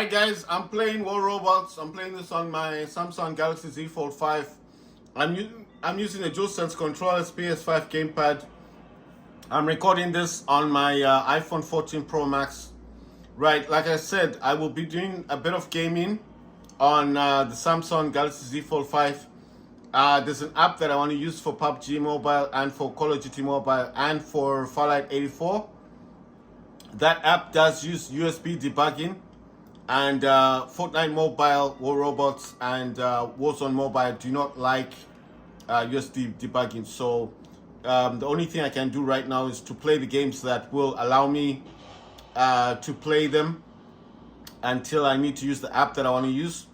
Alright guys, I'm playing War Robots. I'm playing this on my Samsung Galaxy Z Fold 5. I'm using a DualSense controller, PS5 gamepad. I'm recording this on my iPhone 14 Pro Max. Right, like I said, I will be doing a bit of gaming on the Samsung Galaxy Z Fold 5. There's an app that I want to use for PUBG Mobile and for Call of Duty Mobile and for Fallout 84. That app does use USB debugging, and Fortnite Mobile, War Robots, and Warzone Mobile do not like USB debugging. So the only thing I can do right now is to play the games that will allow me to play them until I need to use the app that I want to use.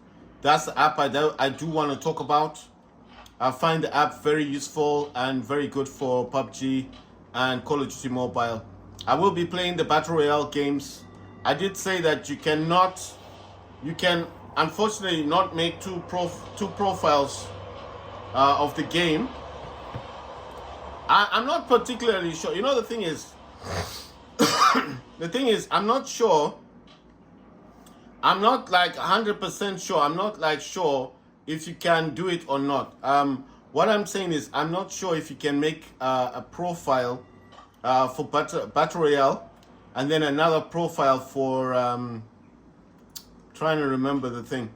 That's the app I do want to talk about. I find the app very useful and very good for PUBG and Call of Duty Mobile. I will be playing the Battle Royale games. I did say that you can unfortunately not make two profiles of the game. I'm not particularly sure. You know, the thing is, I'm not sure. I'm not like 100% sure. I'm not like sure if you can do it or not. What I'm saying is, I'm not sure if you can make a profile for Battle Royale, and then another profile for trying to remember the thing.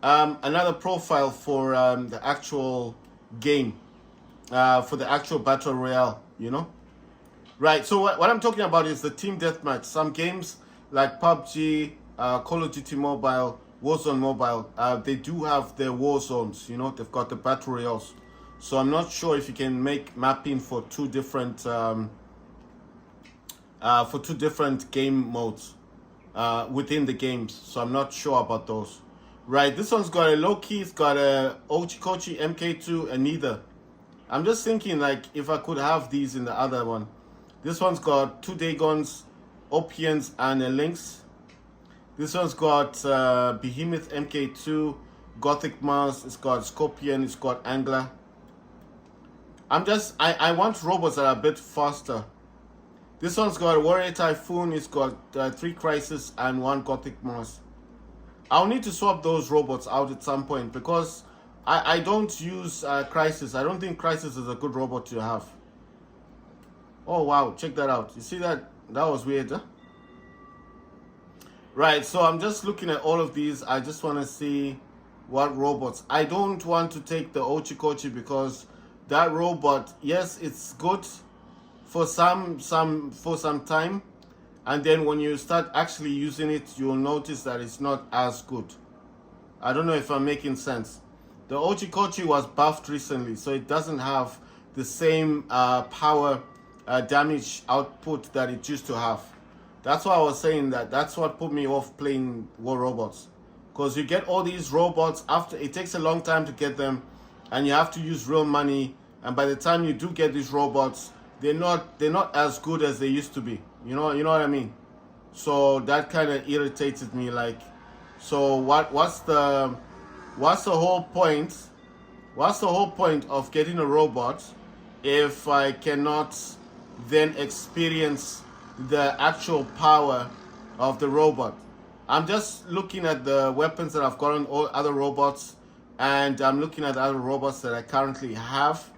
Another profile for the actual game, for the actual Battle Royale, you know? Right, so what I'm talking about is the team deathmatch. Some games like PUBG, Call of Duty Mobile, Warzone Mobile, they do have their war zones, you know? They've got the Battle Royales. So I'm not sure if you can make mapping for two different game modes within the games. So I'm not sure about those. Right, this one's got a low-key, it's got a Ochikochi MK2 and neither. I'm just thinking like if I could have these in the other one. This one's got 2 Dagons, Opians, and a Lynx. This one's got Behemoth MK2, Gothic Mars, it's got Scorpion, it's got Angler. I want robots that are a bit faster. This one's got Warrior Typhoon, it's got 3 Crisis and 1 Gothic Mars. I'll need to swap those robots out at some point because I don't use Crisis. I don't think Crisis is a good robot to have. Oh wow, check that out. You see that? That was weird, huh? Right, so I'm just looking at all of these. I just want to see what robots. I don't want to take the Ochikochi because that robot, yes, it's good for some time, and then when you start actually using it, you'll notice that it's not as good. I don't know if I'm making sense. The Ochikochi was buffed recently, so it doesn't have the same power damage output that it used to have. That's why I was saying that. That's what put me off playing War Robots, because you get all these robots after it takes a long time to get them, and you have to use real money, and by the time you do get these robots, they're not as good as they used to be. You know what I mean? So that kind of irritated me. Like, so what's the whole point? What's the whole point of getting a robot if I cannot then experience the actual power of the robot? I'm just looking at the weapons that I've got on all other robots, and I'm looking at other robots that I currently have,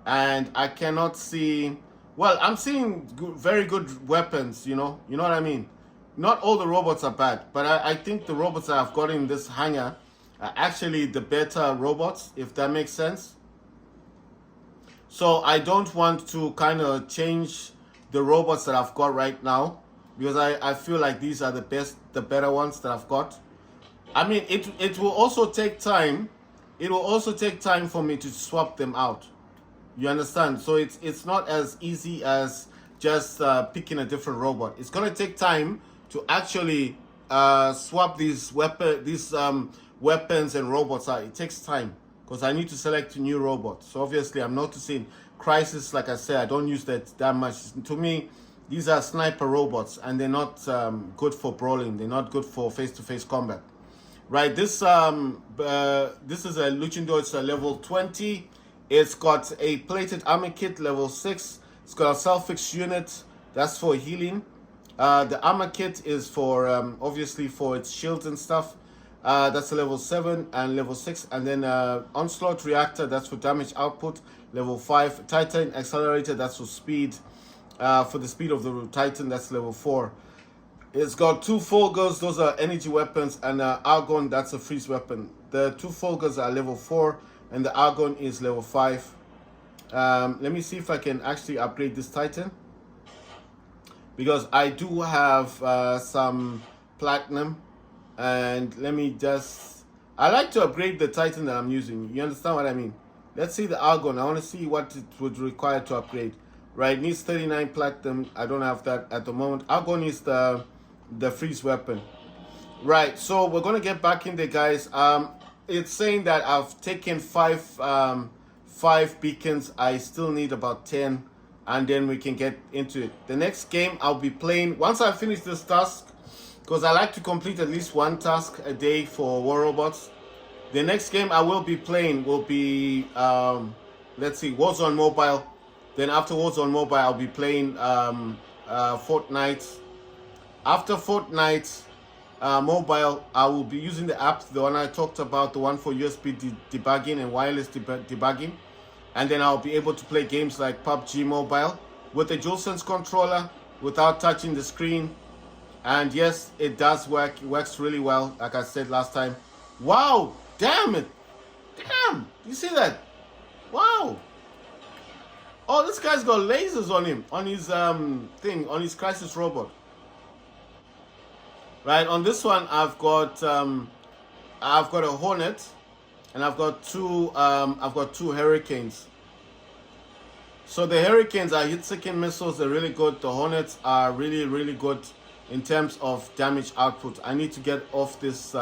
and I cannot see. Well, I'm seeing very good weapons, you know what I mean? Not all the robots are bad, but I think the robots that I've got in this hangar are actually the better robots, if that makes sense. So I don't want to kind of change the robots that I've got right now, because I feel like these are the better ones that I've got. I mean, it will also take time. It will also take time for me to swap them out. You understand? So it's not as easy as just picking a different robot. It's gonna take time to actually swap these weapons and robots out. It takes time because I need to select a new robot. So obviously I'm noticing Crisis, like I said, I don't use that much. To me, these are sniper robots and they're not good for brawling. They're not good for face-to-face combat. Right, this is a Luchador. It's a level 20. It's got a plated armor kit, level 6. It's got a self-fix unit. That's for healing. The armor kit is for obviously for its shields and stuff. That's a level 7 and level 6. And then onslaught reactor, that's for damage output. Level 5. Titan accelerator, that's for speed. For the speed of the Titan, that's level 4. It's got 2 Fulgurs, those are energy weapons, and Argon, that's a freeze weapon. The 2 Fulgurs are level 4, and the Argon is level 5. Let me see if I can actually upgrade this Titan, because I do have some platinum, and let me just, I like to upgrade the Titan that I'm using. You understand what I mean? Let's see the Argon. I want to see what it would require to upgrade. Right, it needs 39 platinum. I don't have that at the moment. Argon is the freeze weapon. Right, so we're gonna get back in there, guys. It's saying that I've taken five beacons. I still need about 10, and then we can get into it. The next game I'll be playing, once I finish this task, because I like to complete at least 1 task a day for War Robots. The next game I will be playing will be let's see, Warzone Mobile. Then after Warzone Mobile, I'll be playing Fortnite. After Fortnite Mobile, I will be using the app, the one I talked about, the one for USB debugging and wireless debugging. And then I'll be able to play games like PUBG Mobile with the DualSense controller without touching the screen. And yes, it does work. It works really well, like I said last time. Wow, damn it. Damn, you see that? Wow. Oh, this guy's got lasers on him, on his thing, on his crisis robot. Right, on this one I've got a Hornet, and I've got two Hurricanes. So the Hurricanes are hit-seeking missiles. They're really good. The Hornets are really, really good in terms of damage output. I need to get off this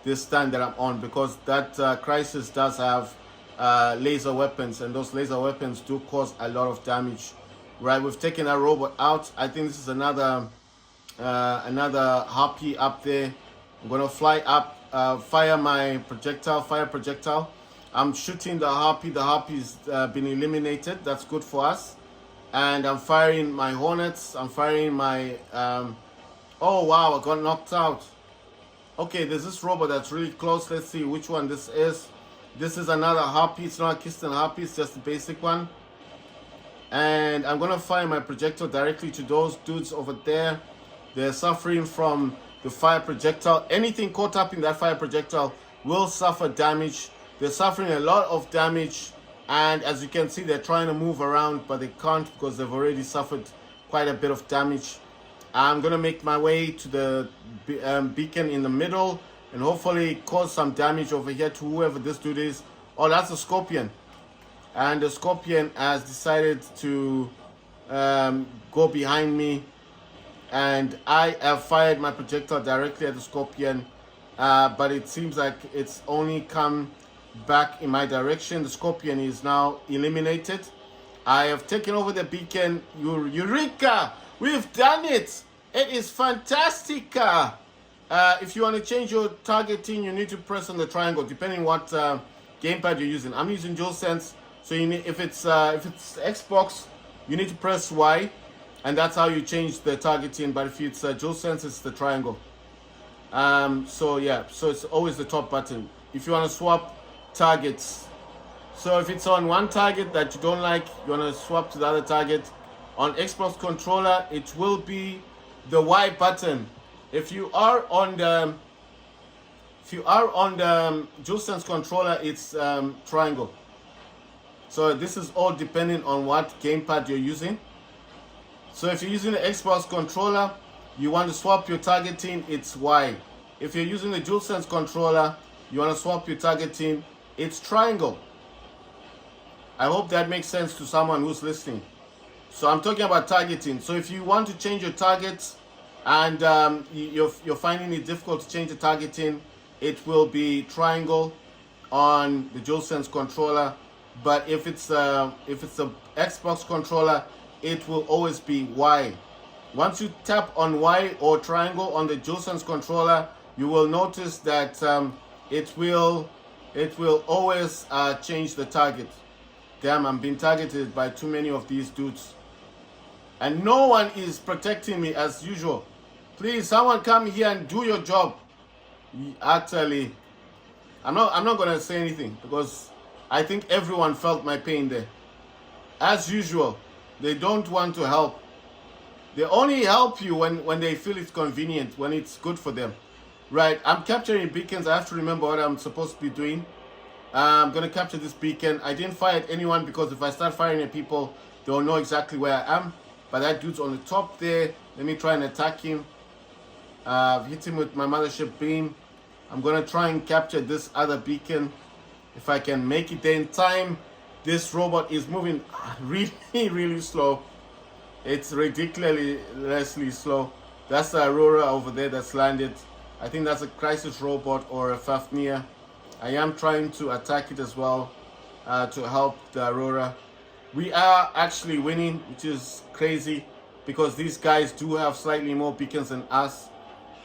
this stand that I'm on, because that crisis does have laser weapons, and those laser weapons do cause a lot of damage. Right, we've taken that robot out. I think this is another Harpy up there. I'm gonna fly up, fire my fire projectile. I'm shooting the Harpy. The Harpy's been eliminated. That's good for us. And I'm firing my Hornets. I'm firing my oh wow, I got knocked out. Okay, there's this robot that's really close. Let's see which one this is. This is another Harpy. It's not a Keystone Harpy, it's just a basic one. And I'm gonna fire my projectile directly to those dudes over there. They're suffering from the fire projectile. Anything caught up in that fire projectile will suffer damage. They're suffering a lot of damage, and as you can see, they're trying to move around, but they can't because they've already suffered quite a bit of damage. I'm gonna make my way to the beacon in the middle and hopefully cause some damage over here to whoever this dude is. Oh, that's a Scorpion. And the Scorpion has decided to go behind me, and I have fired my projectile directly at the Scorpion, but it seems like it's only come back in my direction. The Scorpion is now eliminated. I have taken over the beacon. Eureka! We've done it! It is fantastic! If you want to change your targeting, you need to press on the triangle, depending what gamepad you're using. I'm using DualSense, so you need, if it's Xbox, you need to press Y, and that's how you change the targeting. But if it's DualSense, it's the triangle. So yeah, so it's always the top button. If you want to swap targets, so if it's on one target that you don't like, you want to swap to the other target. On Xbox controller, it will be the Y button. If you are on the DualSense controller, it's triangle. So this is all depending on what gamepad you're using. So if you're using the Xbox controller, you want to swap your targeting, it's Y. If you're using the DualSense controller, you want to swap your targeting, it's triangle. I hope that makes sense to someone who's listening. So I'm talking about targeting. So if you want to change your targets and you're finding it difficult to change the targeting, it will be triangle on the DualSense controller. But if it's the Xbox controller, it will always be Y. Once you tap on Y or triangle on the DualSense controller, you will notice that it will always change the target. Damn, I'm being targeted by too many of these dudes. and no one is protecting me as usual. Please, someone come here and do your job. Actually, I'm not gonna say anything because I think everyone felt my pain there. As usual, they don't want to help. They only help you when they feel it's convenient, when it's good for them. Right, I'm capturing beacons. I have to remember what I'm supposed to be doing. I'm gonna capture this beacon. I didn't fire at anyone because if I start firing at people, they'll know exactly where I am. But that dude's on the top there. Let me try and attack him. Hit him with my mothership beam. I'm gonna try and capture this other beacon if I can make it there in time. This robot is moving really, really slow. It's ridiculously slow. That's the Aurora over there that's landed. I think that's a crisis robot or a Fafnir. I am trying to attack it as well to help the Aurora. We are actually winning, which is crazy because these guys do have slightly more beacons than us.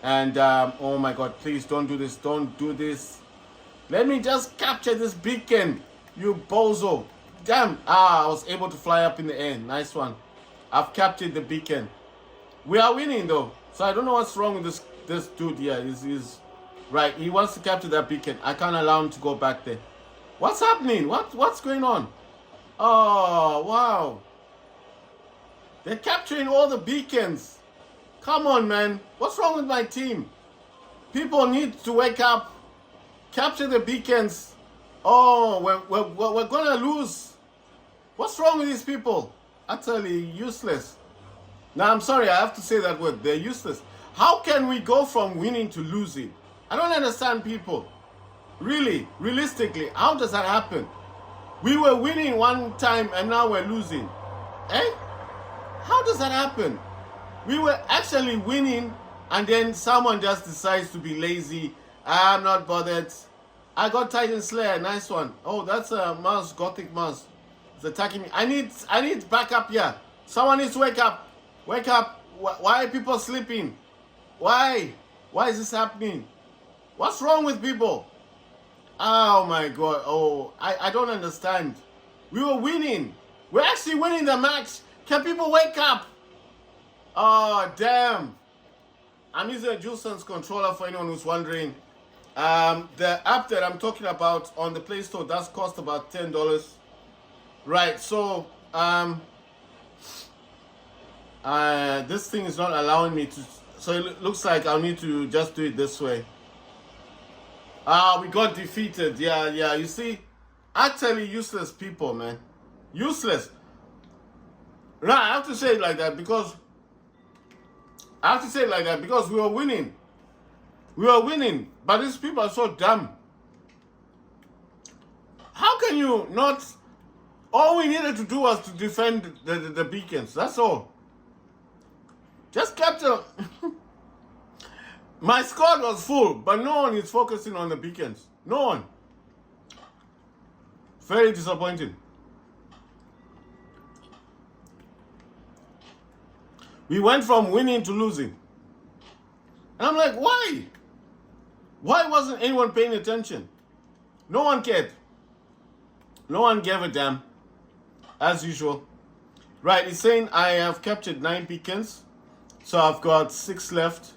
And oh my god, please don't do this. Don't do this. Let me just capture this beacon, you bozo. Damn. I was able to fly up in the air. Nice one. I've captured the beacon. We are winning though. So I don't know what's wrong with this dude here. He's right. He wants to capture that beacon. I can't allow him to go back there. What's happening? What's going on? Oh, wow. They're capturing all the beacons. Come on, man. What's wrong with my team? People need to wake up. Capture the beacons. Oh, we're gonna lose. What's wrong with these people? Utterly useless. Now, I'm sorry, I have to say that word. They're useless. How can we go from winning to losing? I don't understand people. Really, realistically, how does that happen? We were winning one time and now we're losing. Eh? How does that happen? We were actually winning and then someone just decides to be lazy. I'm not bothered. I got Titan Slayer, nice one. Oh, that's a mouse, gothic mouse. It's attacking me. I need backup here. Someone needs to wake up. Wake up. Why are people sleeping? Why? Why is this happening? What's wrong with people? Oh my god. Oh, I don't understand. We were winning. We're actually winning the match. Can people wake up? Oh, damn. I'm using a DualSense controller for anyone who's wondering. The app that I'm talking about on the Play Store does cost about $10. Right, so this thing is not allowing me to, so it looks like I'll need to just do it this way. We got defeated. Yeah, you see, actually useless people, man. Useless. Right, I have to say it like that because we were winning. We were winning, but these people are so dumb. How can you not? All we needed to do was to defend the beacons. That's all. Just capture. My squad was full, but no one is focusing on the beacons. No one. Very disappointing. We went from winning to losing. And I'm like, why? Why wasn't anyone paying attention? No one cared. No one gave a damn. As usual. Right, it's saying I have captured 9 beacons. So I've got 6 left.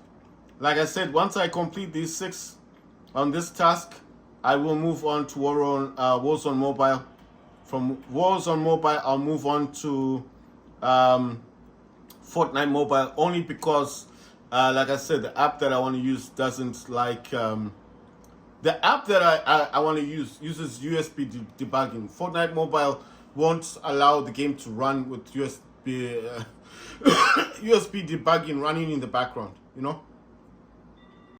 Like I said, once I complete these 6 on this task, I will move on to Warzone Mobile. From Warzone Mobile, I'll move on to Fortnite Mobile, only because, like I said, the app that I want to use doesn't like... the app that I want to use uses USB debugging. Fortnite Mobile won't allow the game to run with USB USB debugging running in the background, you know?